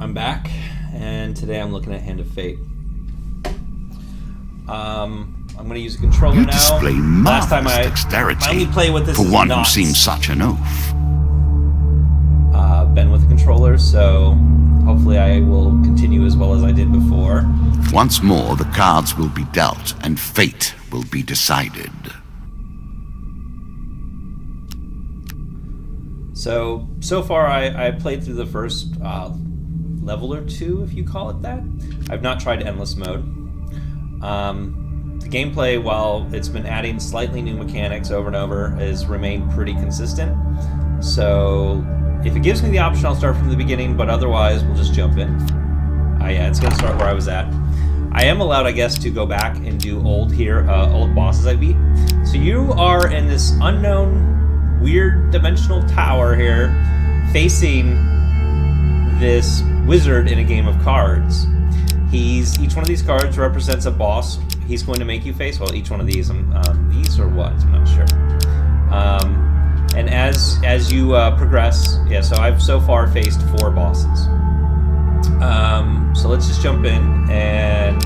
I'm back, and today I'm looking at Hand of Fate. I'm going to use a controller You now. display Last time marvelous I dexterity only play with this for is one who knots. seems such an oaf. Been with a controller, so hopefully I will continue as well as I did before. Once more, the cards will be dealt, and fate will be decided. So far I played through the first level or two, if you call it that. I've not tried endless mode. The gameplay, while it's been adding slightly new mechanics over and over, has remained pretty consistent. So if it gives me the option, I'll start from the beginning, but otherwise we'll just jump in. Yeah, it's going to start where I was at. I am allowed, I guess, to go back and do old bosses I beat. So you are in this unknown, weird dimensional tower here, facing this wizard in a game of cards. Each one of these cards represents a boss he's going to make you face. Well, each one of these, these or what? I'm not sure. And as you progress, yeah, so I've so far faced 4 bosses. So let's just jump in, and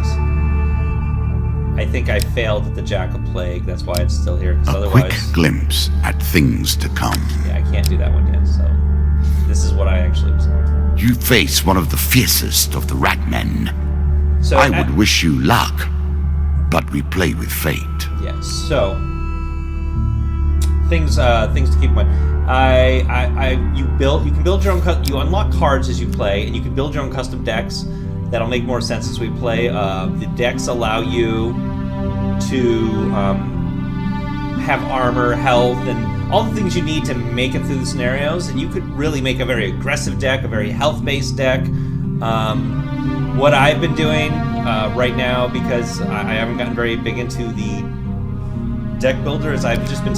I think I failed at the Jack of Plague. That's why it's still here, because A otherwise... quick glimpse at things to come. Yeah, I can't do that one yet, so this is what I actually was on. You face one of the fiercest of the Ratmen. So I would wish you luck, but we play with fate. Yes, so... Things to keep in mind. You can build your own. You unlock cards as you play, and you can build your own custom decks. That'll make more sense as we play. The decks allow you to have armor, health, and all the things you need to make it through the scenarios. And you could really make a very aggressive deck, a very health-based deck. What I've been doing right now, because I haven't gotten very big into the deck builder, is I've just been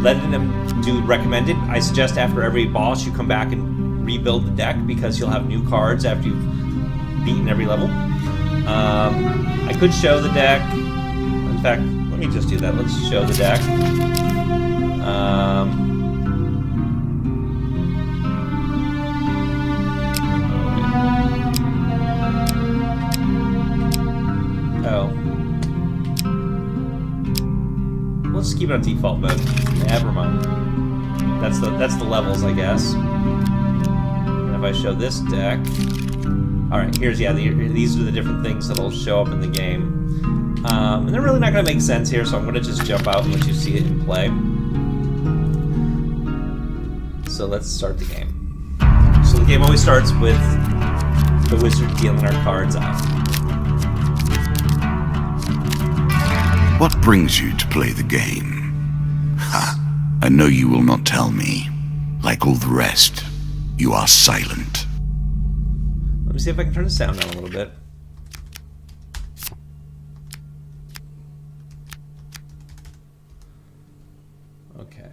letting them do recommended. I suggest after every boss you come back and rebuild the deck, because you'll have new cards after you've beaten every level. I could show the deck. In fact, let me just do that. Let's show the deck. Let's keep it on default mode. Never mind. That's the levels, I guess. And if I show this deck, all right. These are the different things that'll show up in the game, and they're really not going to make sense here. So I'm going to just jump out and let you see it in play. So let's start the game. So the game always starts with the wizard dealing our cards out. What brings you to play the game? Ha! I know you will not tell me. Like all the rest, you are silent. Let me see if I can turn the sound down a little bit. Okay.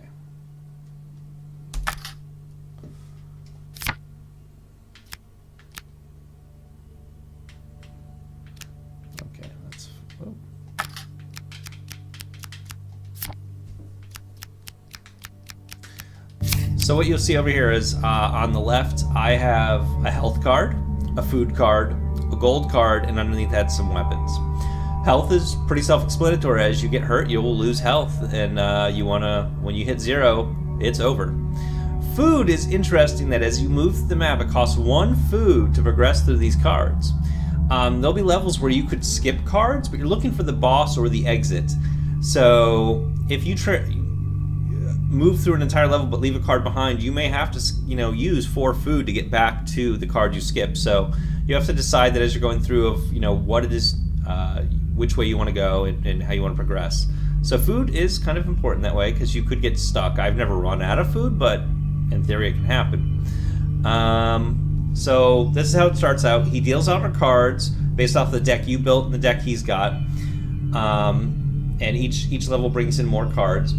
Okay, that's... Oh. So what you'll see over here is on the left, I have a health card, a food card, a gold card, and underneath that some weapons. Health is pretty self-explanatory. As you get hurt, you will lose health, and when you hit 0, it's over. Food is interesting that as you move through the map, it costs 1 food to progress through these cards. There'll be levels where you could skip cards, but you're looking for the boss or the exit. So if you move through an entire level but leave a card behind, you may have to use 4 food to get back to the card you skipped. So you have to decide that as you're going through of what it is, which way you want to go, and how you want to progress. So food is kind of important that way, because you could get stuck. I've never run out of food, but in theory it can happen. So this is how it starts out. He deals out our cards based off the deck you built and the deck he's got, and each level brings in more cards.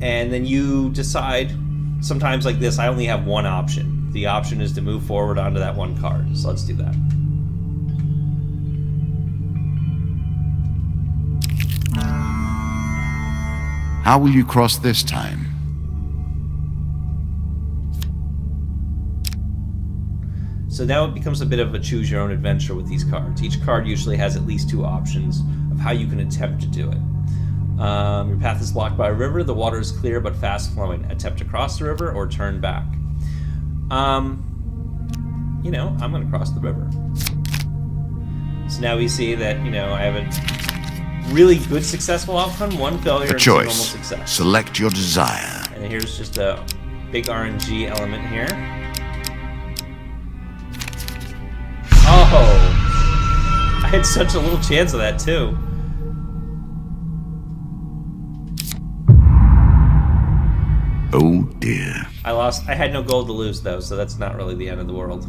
And then you decide, sometimes like this, I only have one option. The option is to move forward onto that 1 card. So let's do that. How will you cross this time? So now it becomes a bit of a choose your own adventure with these cards. Each card usually has at least 2 options of how you can attempt to do it. Your path is blocked by a river. The water is clear but fast flowing. Attempt to cross the river or turn back. You know, I'm going to cross the river. So now we see that, you know, I have a really good successful outcome, 1 failure, and 2 normal success. Select your desire. And here's just a big RNG element here. Oh! I had such a little chance of that, too. Oh dear. I lost. I had no gold to lose, though, so that's not really the end of the world.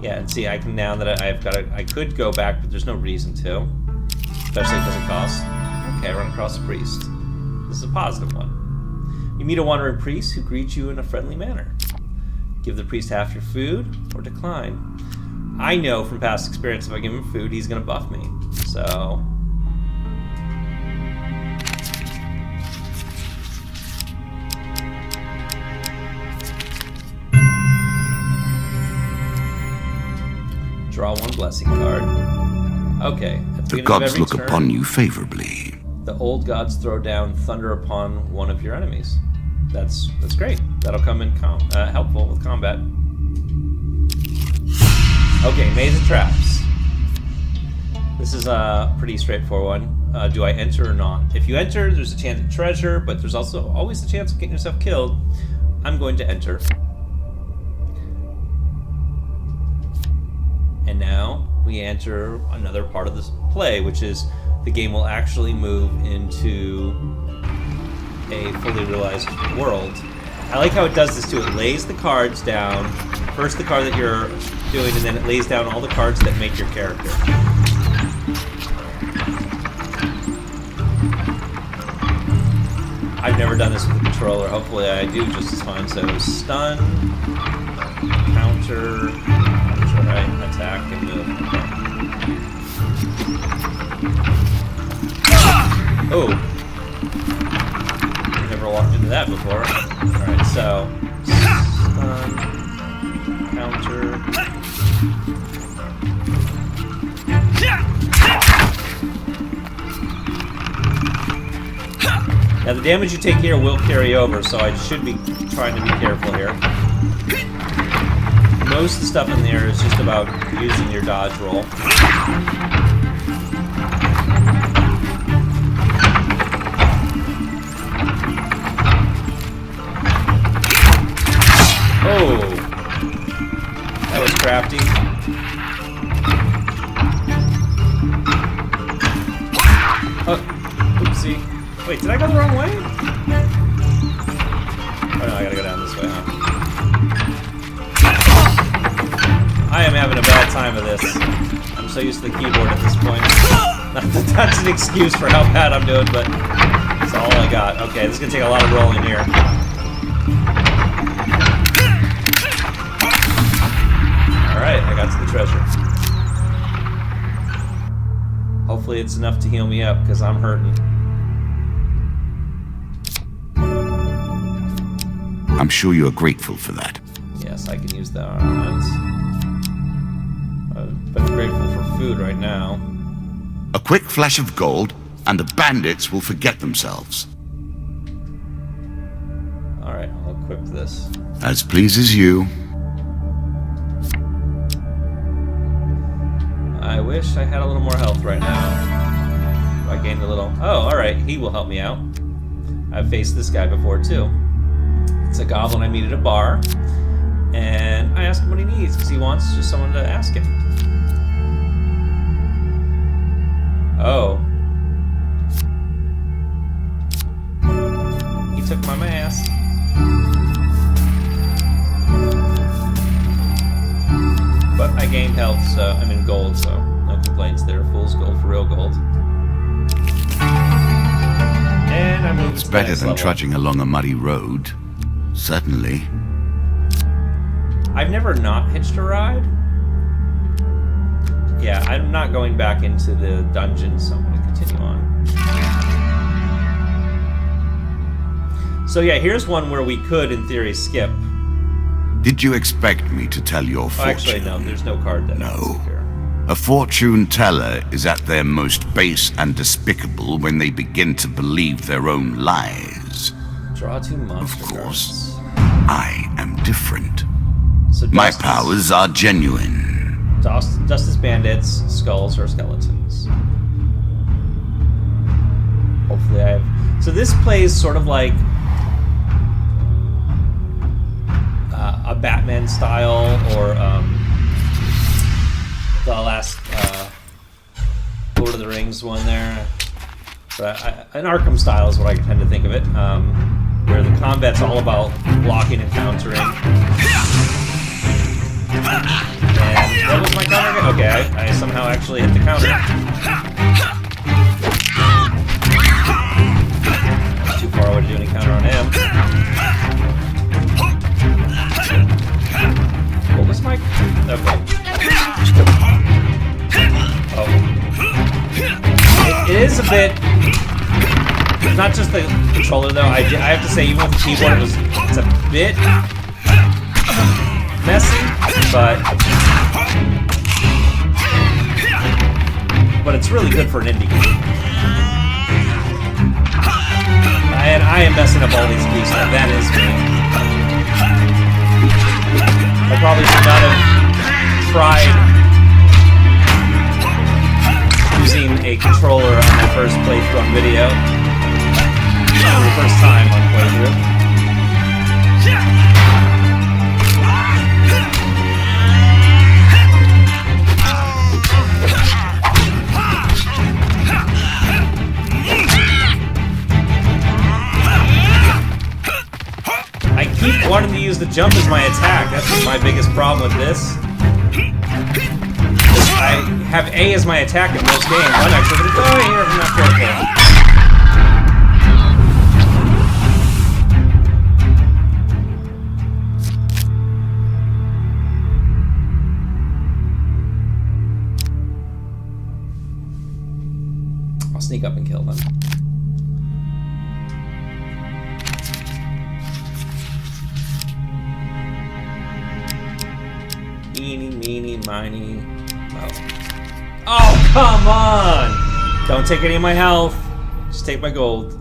Yeah, and see, I can now that I've got I could go back, but there's no reason to. Especially if it doesn't cost. Okay, run across a priest. This is a positive one. You meet a wandering priest who greets you in a friendly manner. Give the priest half your food or decline. I know from past experience if I give him food, he's going to buff me. So... Draw 1 blessing card. Okay. The gods look upon you favorably. The old gods throw down thunder upon one of your enemies. That's great. That'll come in helpful with combat. Okay, maze of traps. This is a pretty straightforward one. Do I enter or not? If you enter, there's a chance of treasure, but there's also always the chance of getting yourself killed. I'm going to enter. And now we enter another part of this play, which is the game will actually move into a fully realized world. I like how it does this too. It lays the cards down, first the card that you're doing, and then it lays down all the cards that make your character. I've never done this with a controller. Hopefully I do just as fine. So stun, counter, right, attack, and move. Okay. Oh! Never walked into that before. Alright, so... stun, counter... Now the damage you take here will carry over, so I should be trying to be careful here. Most of the stuff in there is just about using your dodge roll. Oh! That was crafty. Oh, oopsie. Wait, did I go the wrong way? Oh no, I gotta go down this way, huh? I am having a bad time of this. I'm so used to the keyboard at this point. Not that that's an excuse for how bad I'm doing, but that's all I got. Okay, this is gonna take a lot of rolling here. Alright, I got to the treasure. Hopefully it's enough to heal me up, because I'm hurting. I'm sure you are grateful for that. Yes, I can use the ornaments. But I'm grateful for food right now. A quick flash of gold, and the bandits will forget themselves. Alright, I'll equip this. As pleases you. I wish I had a little more health right now. I gained a little... Oh, alright, he will help me out. I've faced this guy before, too. It's a goblin I meet at a bar, and I ask him what he needs, because he wants just someone to ask him. Oh. He took my mask. But I gained health, so, I mean gold, so no complaints there. Fool's gold for real gold. And I moved It's to the better next than level. trudging along a muddy road. Certainly. I've never not hitched a ride. Yeah, I'm not going back into the dungeon, so I'm going to continue on. So yeah, here's one where we could, in theory, skip. Did you expect me to tell your Oh, fortune? actually, no. There's no card that I can see here. A fortune teller is at their most base and despicable when they begin to believe their own lies. Draw 2 monster Of course. cards. I am different. So My powers are genuine. Justice bandits, skulls, or skeletons. Hopefully I have... So this plays sort of like a Batman style, or the last Lord of the Rings one there. But an Arkham style is what I tend to think of it, where the combat's all about blocking and countering. And what was my counter? Okay, I somehow actually hit the counter. That's too far away to do any counter on him. What was my... Okay. Oh. It is a bit... It's not just the controller, though. I have to say, even with the keyboard, it's a bit messy, but it's really good for an indie game. And I am messing up all these keys now. That is me. I probably should not have tried using a controller on my first playthrough on video. For the first time on playthrough. I keep wanting to use the jump as my attack. That's my biggest problem with this. I have A as my attack in most games. I'm actually going to die here if I'm not careful. I'll sneak up and kill them. Eeny, meeny, miny. Oh, come on! Don't take any of my health. Just take my gold.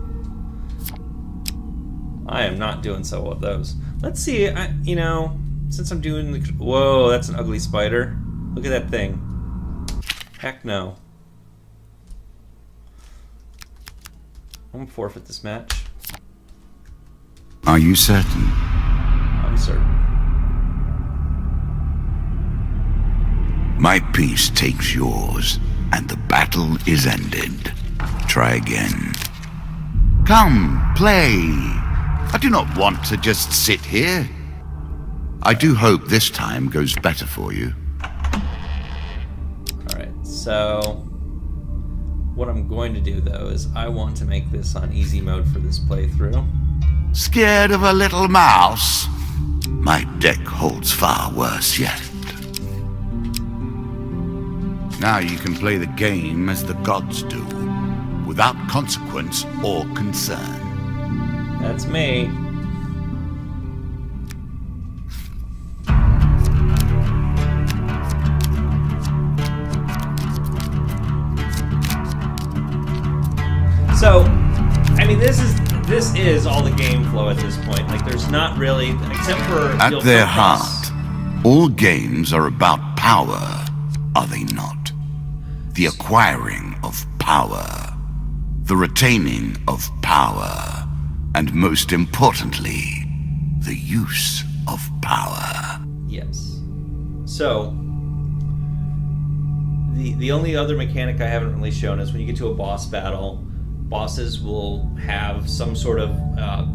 I am not doing so well with those. Let's see, you know, since I'm doing the... Whoa, that's an ugly spider. Look at that thing. Heck no. I'm gonna forfeit this match. Are you certain? I'm certain. My piece takes yours, and the battle is ended. Try again. Come, play. I do not want to just sit here. I do hope this time goes better for you. Alright, so... what I'm going to do, though, is I want to make this on easy mode for this playthrough. Scared of a little mouse? My deck holds far worse yet. Now you can play the game as the gods do, without consequence or concern. That's me. So, I mean, this is all the game flow at this point. Like, there's not really, except for... At their heart, all games are about power, are they not? The acquiring of power, the retaining of power, and most importantly, the use of power. Yes. So, the only other mechanic I haven't really shown is when you get to a boss battle, bosses will have some sort of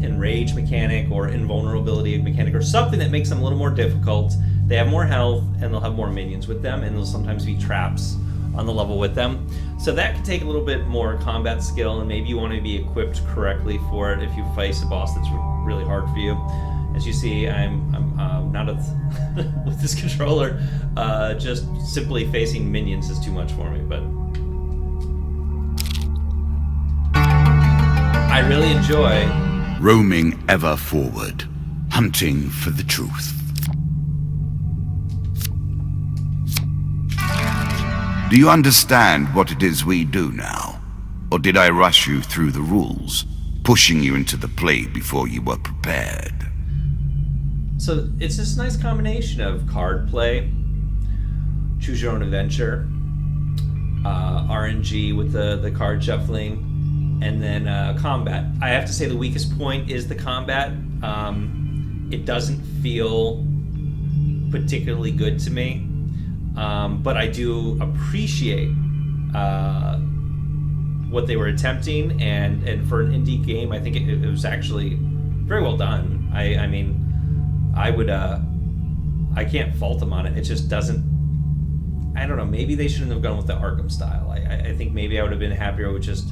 enrage mechanic or invulnerability mechanic or something that makes them a little more difficult. They have more health and they'll have more minions with them, and there'll sometimes be traps on the level with them. So that can take a little bit more combat skill, and maybe you want to be equipped correctly for it if you face a boss that's really hard for you. As you see, I'm not with this controller. Just simply facing minions is too much for me, but I really enjoy roaming ever forward, hunting for the truth. Do you understand what it is we do now? Or did I rush you through the rules, pushing you into the play before you were prepared? So it's this nice combination of card play, choose your own adventure, RNG with the card shuffling, and then combat. I have to say the weakest point is the combat. It doesn't feel particularly good to me, but I do appreciate what they were attempting, and for an indie game, I think it was actually very well done. I mean, I can't fault them on it. It just doesn't. I don't know. Maybe they shouldn't have gone with the Arkham style. I think maybe I would have been happier with just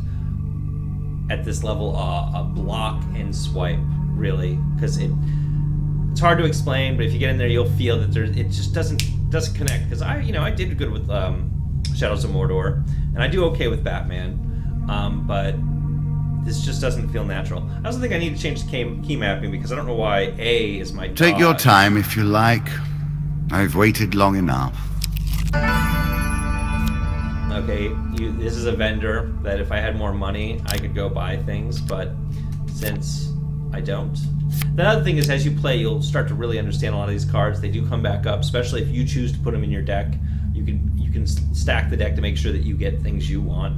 at this level a block and swipe, really, because it's hard to explain. But if you get in there, you'll feel that it just doesn't connect. Because I did good with Shadows of Mordor, and I do okay with Batman, but this just doesn't feel natural. I also think I need to change the key mapping because I don't know why A is my dodge. Take your time if you like. I've waited long enough. Okay, this is a vendor that if I had more money, I could go buy things, but since I don't. The other thing is, as you play, you'll start to really understand a lot of these cards. They do come back up, especially if you choose to put them in your deck. You can stack the deck to make sure that you get things you want.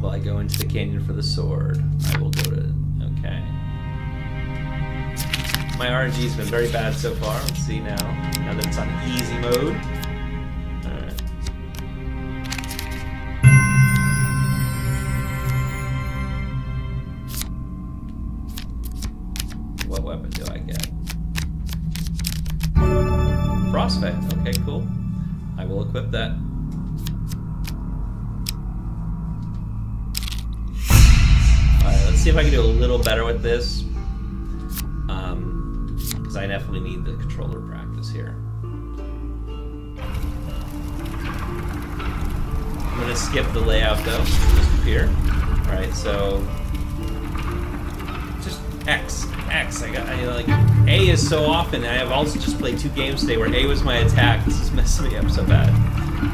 Will I go into the canyon for the sword? I will go to... Okay. My RNG's been very bad so far. Let's see now that it's on easy mode. Alright. What weapon do I get? Frostfang. Okay, cool. I will equip that. Alright, let's see if I can do a little better with this. Because I definitely need the controller practice here. I'm going to skip the layout though, just appear. Alright, so just X. Like A is so often. I have also just played 2 games today where A was my attack. This is messing me up so bad.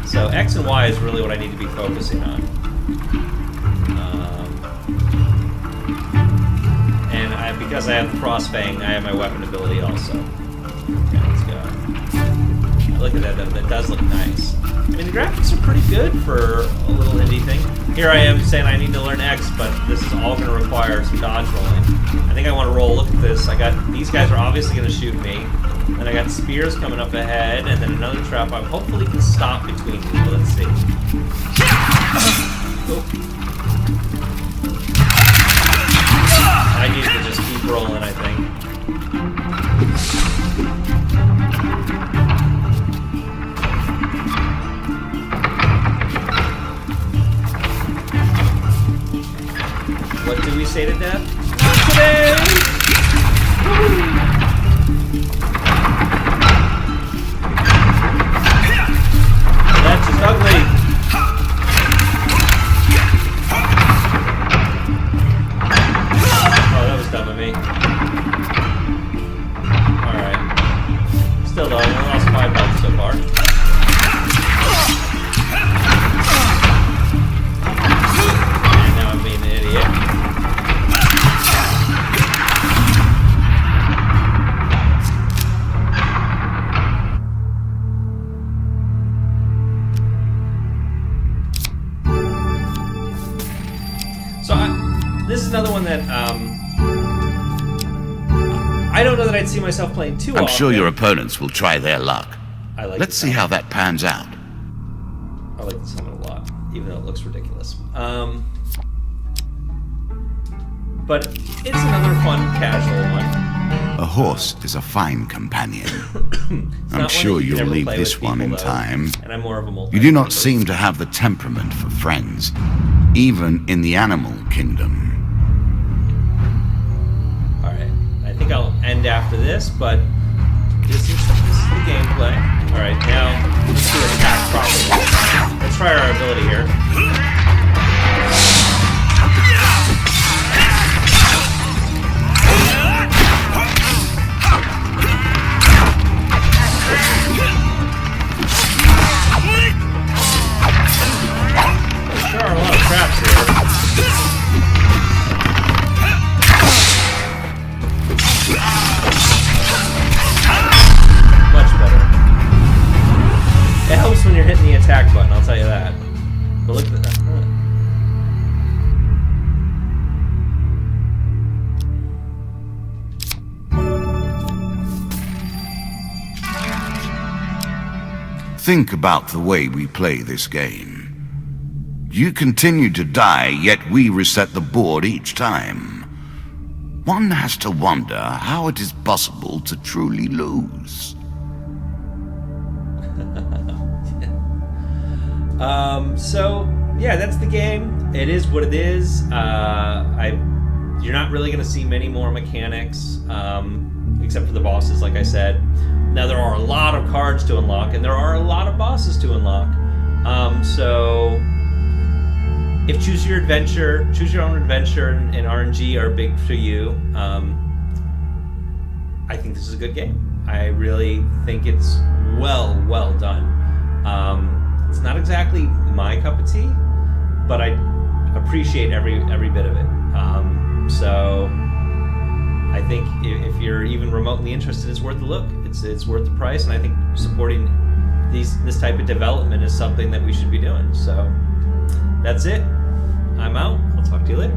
So X and Y is really what I need to be focusing on. And because I have the Frostfang, I have my weapon ability also. Okay, let's go. Look at that, that does look nice. I mean, the graphics are pretty good for a little indie thing. Here I am saying I need to learn X, but this is all going to require some dodge rolling. I think I want to roll. Look at this. These guys are obviously going to shoot me. Then I got spears coming up ahead, and then another trap I hopefully can stop between these. Well, let's see. Oh. I need to just keep rolling, I think. What do we say to death? Not today! Woo! That's just ugly. Oh, that was dumb of me. Alright. Still though, I only lost 5 health so far. And now I'm being an idiot. So this is another one that I don't know that I'd see myself playing too often. I'm sure your opponents will try their luck. Let's see how that pans out. I like this helmet a lot, even though it looks ridiculous. But it's another fun, casual one. A horse is a fine companion. I'm sure you'll leave this one in time. And I'm more of a You do not seem to have the temperament for friends, even in the animal kingdom. Alright, I think I'll end after this, but this is the gameplay. Alright, now let's do attack properly. Let's try our ability here. Think about the way we play this game. You continue to die, yet we reset the board each time. One has to wonder how it is possible to truly lose. So yeah, that's the game. It is what it is. You're not really going to see many more mechanics, except for the bosses, like I said. Now, there are a lot of cards to unlock, and there are a lot of bosses to unlock. So if choose your own adventure, and RNG are big for you, I think this is a good game. I really think it's well done. It's not exactly my cup of tea, but I appreciate every bit of it. So I think if you're even remotely interested, it's worth the look. It's worth the price, and I think supporting this type of development is something that we should be doing. So that's it. I'm out. I'll talk to you later.